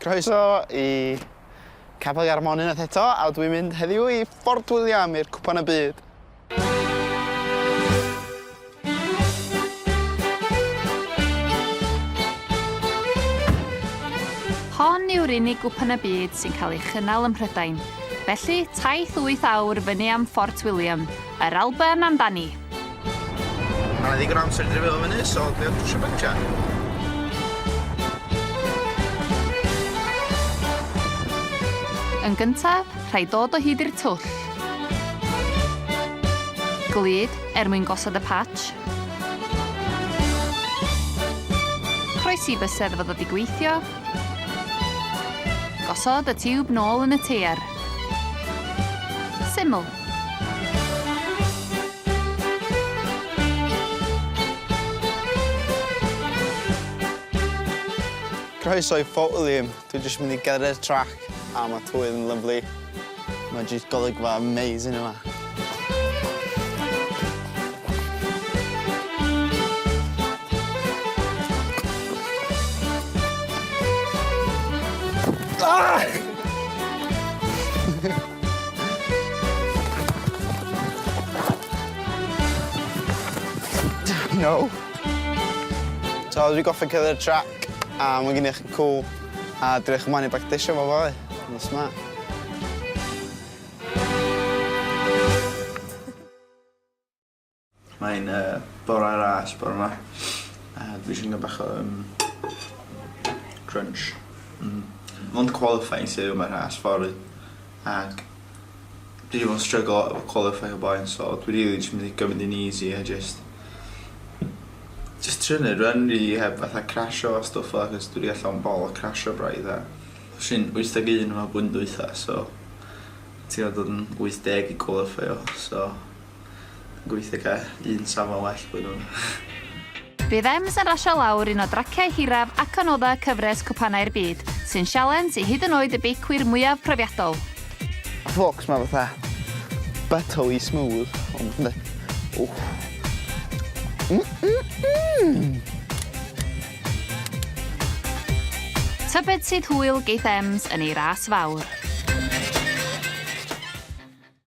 Croeso I Capel Garmon unwaith eto, a dwi'n mynd heddiw I Fort William i'r Cwpan y Byd. Hon yw'r unig gwpan y byd sy'n cael ei chynnal ym Mhrydain. Felly, taith 8 awr fyny am Fort William, yr Alban amdani. Mae'n ddigon amser i ddefnyddio fyny, so dwi'n drwsio byncia. Yn gyntaf, rhaid dod o hyd i'r twll. Glud mwyn gosod y patch. Croesi bysedd fod wedi gweithio. Gosod y tiwb nôl yn y teiar. Syml. Croeso I Fort William. Dwi'n jyst mynd I gerdded trac, a mae tywydd yn lyflu. Mae jyst golygfa amazing yma. No. So, dwi'n goffi cerdded trac, a mae gen I eich cool, a dwi'n eich ymlaen I bactisio fo fo. That's smart. Mae'n bore ras bore yma. Dwi eisiau gwneud bach o crunch. Ond qualifying sydd yma'r ras fory. Ac dwi wedi bod yn struggle efo qualifying o boen, so dwi really just mynd I gymryd yn easy a just trynu run really heb fatha crasho a stwff fel ac dwi wedi allan bol a crasho braidd a sy'n 81 yma blwyddyn dwytha, so ti'n gael dod yn 80 I qualifio, so gweithio cael un safon well blwyddyn nhw. Bydd Ems yn rasio lawr un o draciau hiraf ac anoddau cyfres cwpanau'r byd, sy'n sialens I hyd yn oed y beicwyr mwyaf profiadol. A fox mae fatha buttery smooth, ond ynddi. Tybed sydd hwyl geith Ems yn ei ras fawr.